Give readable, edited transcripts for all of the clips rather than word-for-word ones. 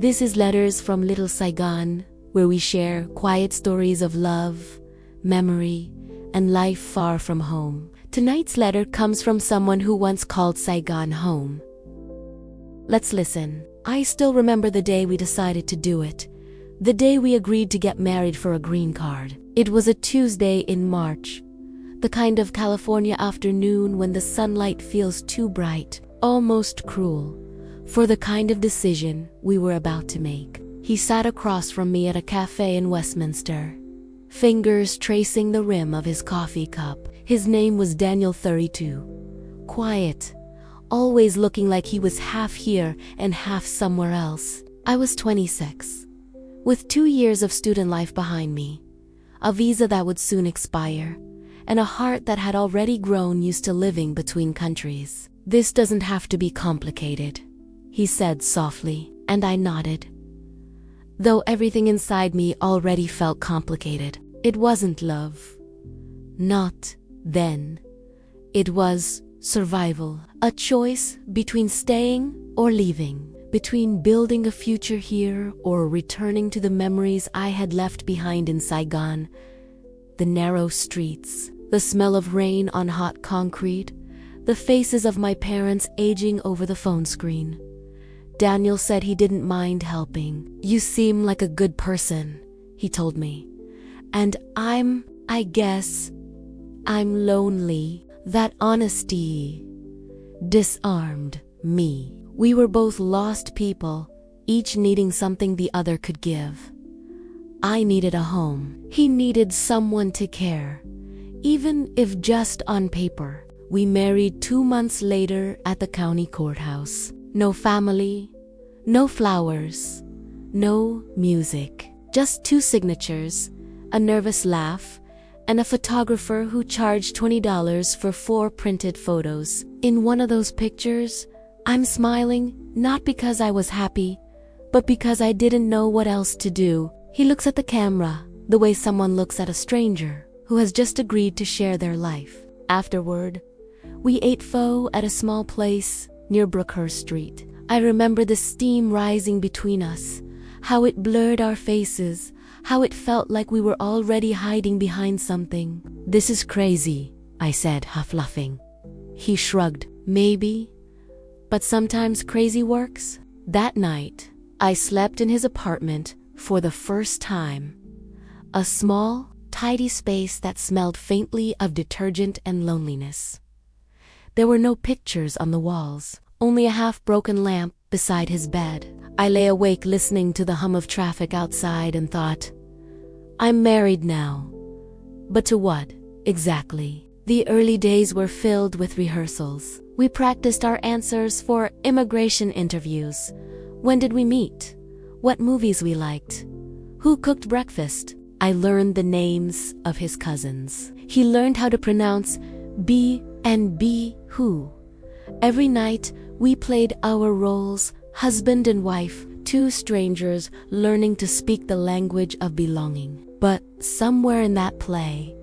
This is Letters from Little Saigon, where we share quiet stories of love, memory, and life far from home. Tonight's letter comes from someone who once called Saigon home. Let's listen. I still remember the day we decided to do it. The day we agreed to get married for a green card. It was a Tuesday in March. The kind of California afternoon when the sunlight feels too bright, almost cruel, for the kind of decision we were about to make. He sat across from me at a cafe in Westminster, fingers tracing the rim of his coffee cup. His name was Daniel, 32. Quiet, always looking like he was half here and half somewhere else. I was 26, with 2 years of student life behind me, a visa that would soon expire, and a heart that had already grown used to living between countries. "This doesn't have to be complicated," he said softly, and I nodded. Though everything inside me already felt complicated. It wasn't love. Not then. It was survival. A choice between staying or leaving. Between building a future here or returning to the memories I had left behind in Saigon. The narrow streets, the smell of rain on hot concrete, the faces of my parents aging over the phone screen. Daniel said he didn't mind helping. "You seem like a good person," he told me. "And I guess, I'm lonely." That honesty disarmed me. We were both lost people, each needing something the other could give. I needed a home. He needed someone to care, even if just on paper. We married 2 months later at the county courthouse. No family, no flowers, no music. Just 2 signatures, a nervous laugh, and a photographer who charged $20 for 4 printed photos. In one of those pictures, I'm smiling, not because I was happy, but because I didn't know what else to do. He looks at the camera, the way someone looks at a stranger who has just agreed to share their life. Afterward, we ate pho at a small place near Brookhurst Street. I remember the steam rising between us, how it blurred our faces, how it felt like we were already hiding behind something. "This is crazy," I said, half laughing. He shrugged. "Maybe, but sometimes crazy works." That night, I slept in his apartment for the first time. A small, tidy space that smelled faintly of detergent and loneliness. There were no pictures on the walls, only a half-broken lamp beside his bed. I lay awake listening to the hum of traffic outside and thought, I'm married now. But to what, exactly? The early days were filled with rehearsals. We practiced our answers for immigration interviews. When did we meet? What movies we liked? Who cooked breakfast? I learned the names of his cousins. He learned how to pronounce B and B who. Every night, we played our roles, husband and wife, 2 strangers learning to speak the language of belonging. But somewhere in that play,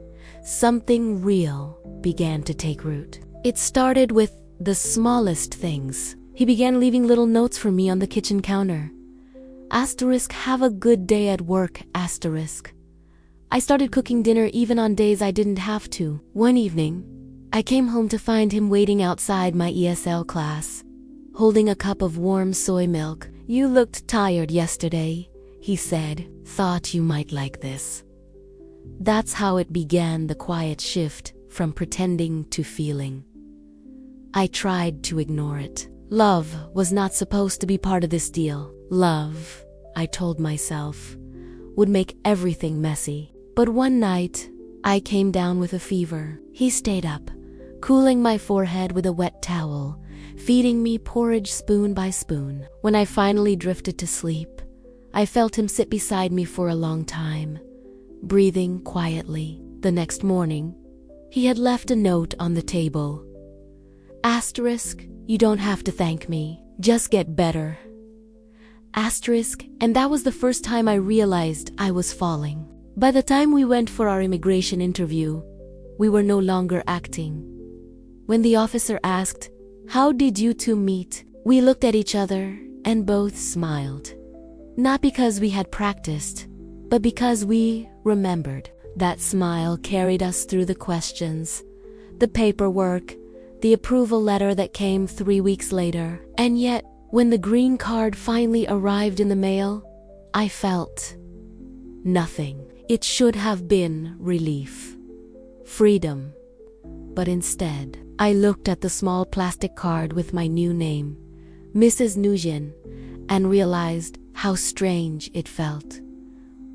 something real began to take root. It started with the smallest things. He began leaving little notes for me on the kitchen counter. Asterisk, have a good day at work, asterisk. I started cooking dinner even on days I didn't have to. One evening, I came home to find him waiting outside my ESL class, holding a cup of warm soy milk. "You looked tired yesterday," he said. "Thought you might like this." That's how it began, the quiet shift from pretending to feeling. I tried to ignore it. Love was not supposed to be part of this deal. Love, I told myself, would make everything messy. But one night, I came down with a fever. He stayed up, cooling my forehead with a wet towel, feeding me porridge spoon by spoon. When I finally drifted to sleep, I felt him sit beside me for a long time, breathing quietly. The next morning, he had left a note on the table. Asterisk, you don't have to thank me, just get better. Asterisk, and that was the first time I realized I was falling. By the time we went for our immigration interview, we were no longer acting. When the officer asked, "How did you two meet?" we looked at each other and both smiled. Not because we had practiced, but because we remembered. That smile carried us through the questions, the paperwork, the approval letter that came 3 weeks later. And yet, when the green card finally arrived in the mail, I felt nothing. It should have been relief, freedom. But instead, I looked at the small plastic card with my new name, Mrs. Nguyen, and realized how strange it felt.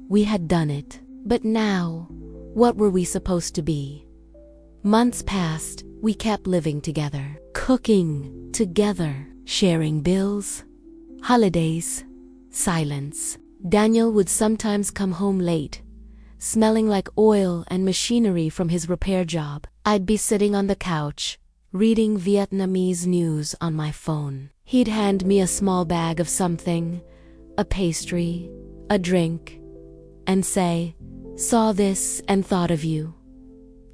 We had done it, but now, what were we supposed to be? Months passed, we kept living together, cooking together, sharing bills, holidays, silence. Daniel would sometimes come home late, smelling like oil and machinery from his repair job. I'd be sitting on the couch, reading Vietnamese news on my phone. He'd hand me a small bag of something, a pastry, a drink, and say, "Saw this and thought of you."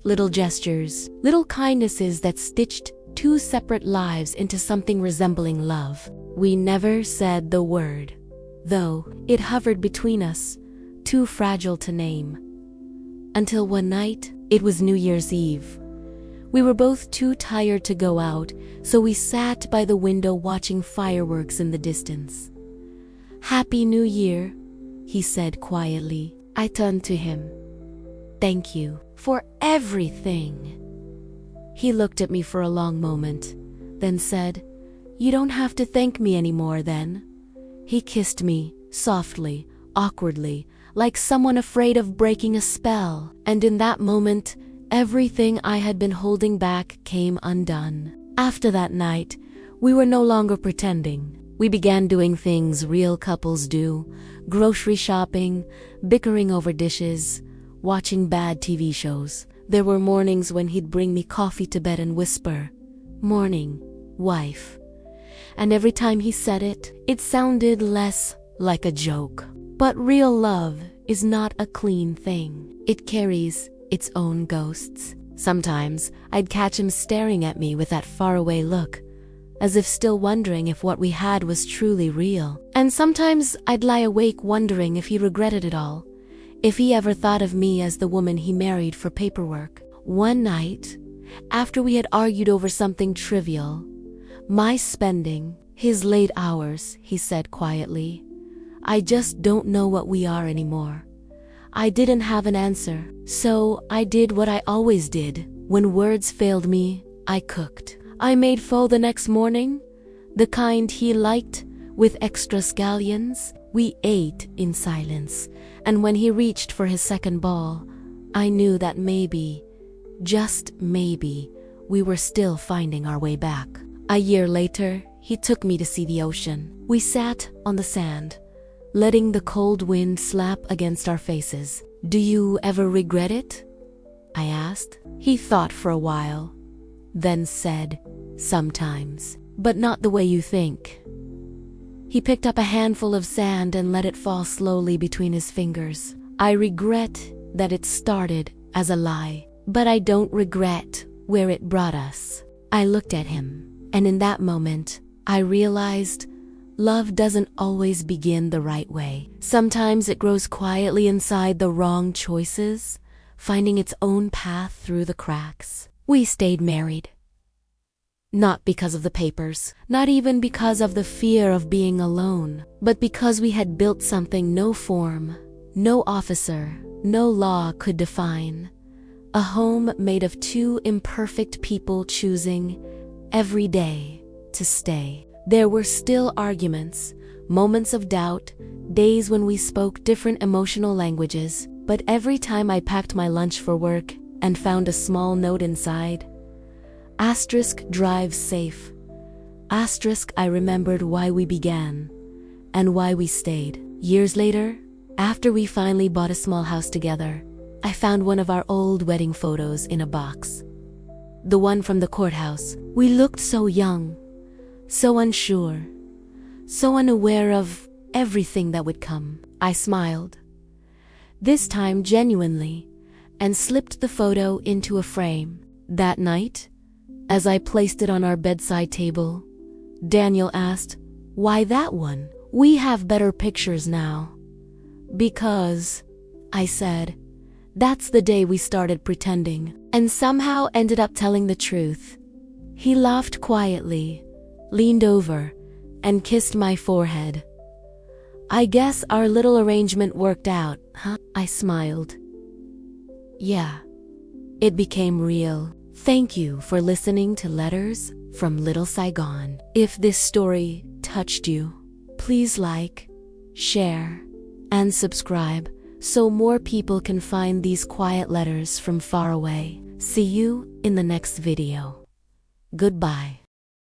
Little gestures, little kindnesses that stitched 2 separate lives into something resembling love. We never said the word, though it hovered between us, too fragile to name. Until one night, it was New Year's Eve. We were both too tired to go out, so we sat by the window watching fireworks in the distance. "Happy New Year," he said quietly. I turned to him. "Thank you for everything." He looked at me for a long moment, then said, "You don't have to thank me anymore then." He kissed me, softly, awkwardly, like someone afraid of breaking a spell. And in that moment, everything I had been holding back came undone. After that night, we were no longer pretending. We began doing things real couples do, grocery shopping, bickering over dishes, watching bad TV shows. There were mornings when he'd bring me coffee to bed and whisper, "Morning, wife." And every time he said it, it sounded less like a joke. But real love is not a clean thing. It carries its own ghosts. Sometimes I'd catch him staring at me with that faraway look, as if still wondering if what we had was truly real. And sometimes I'd lie awake wondering if he regretted it all, if he ever thought of me as the woman he married for paperwork. One night, after we had argued over something trivial, my spending, his late hours, he said quietly, "I just don't know what we are anymore." I didn't have an answer, so I did what I always did. When words failed me, I cooked. I made pho the next morning, the kind he liked, with extra scallions. We ate in silence, and when he reached for his second ball, I knew that maybe, just maybe, we were still finding our way back. A year later, he took me to see the ocean. We sat on the sand, letting the cold wind slap against our faces. "Do you ever regret it?" I asked. He thought for a while, then said, "Sometimes, but not the way you think." He picked up a handful of sand and let it fall slowly between his fingers. "I regret that it started as a lie, but I don't regret where it brought us." I looked at him, and in that moment, I realized love doesn't always begin the right way. Sometimes it grows quietly inside the wrong choices, finding its own path through the cracks. We stayed married. Not because of the papers, not even because of the fear of being alone, but because we had built something no form, no officer, no law could define. A home made of 2 imperfect people choosing, every day, to stay. There were still arguments, moments of doubt, days when we spoke different emotional languages, but every time I packed my lunch for work and found a small note inside, *drive safe. I remembered why we began and why we stayed. Years later, after we finally bought a small house together, I found one of our old wedding photos in a box. The one from the courthouse. We looked so young, so unsure, so unaware of everything that would come. I smiled, this time genuinely, and slipped the photo into a frame. That night, as I placed it on our bedside table, Daniel asked, "Why that one? We have better pictures now. Because, I said, that's the day we started pretending, and somehow ended up telling the truth. He laughed quietly, leaned over, and kissed my forehead. I guess our little arrangement worked out, huh? I smiled. Yeah, it became real. Thank you for listening to Letters from Little Saigon. If this story touched you, please like, share, and subscribe so more people can find these quiet letters from far away. See you in the next video. Goodbye.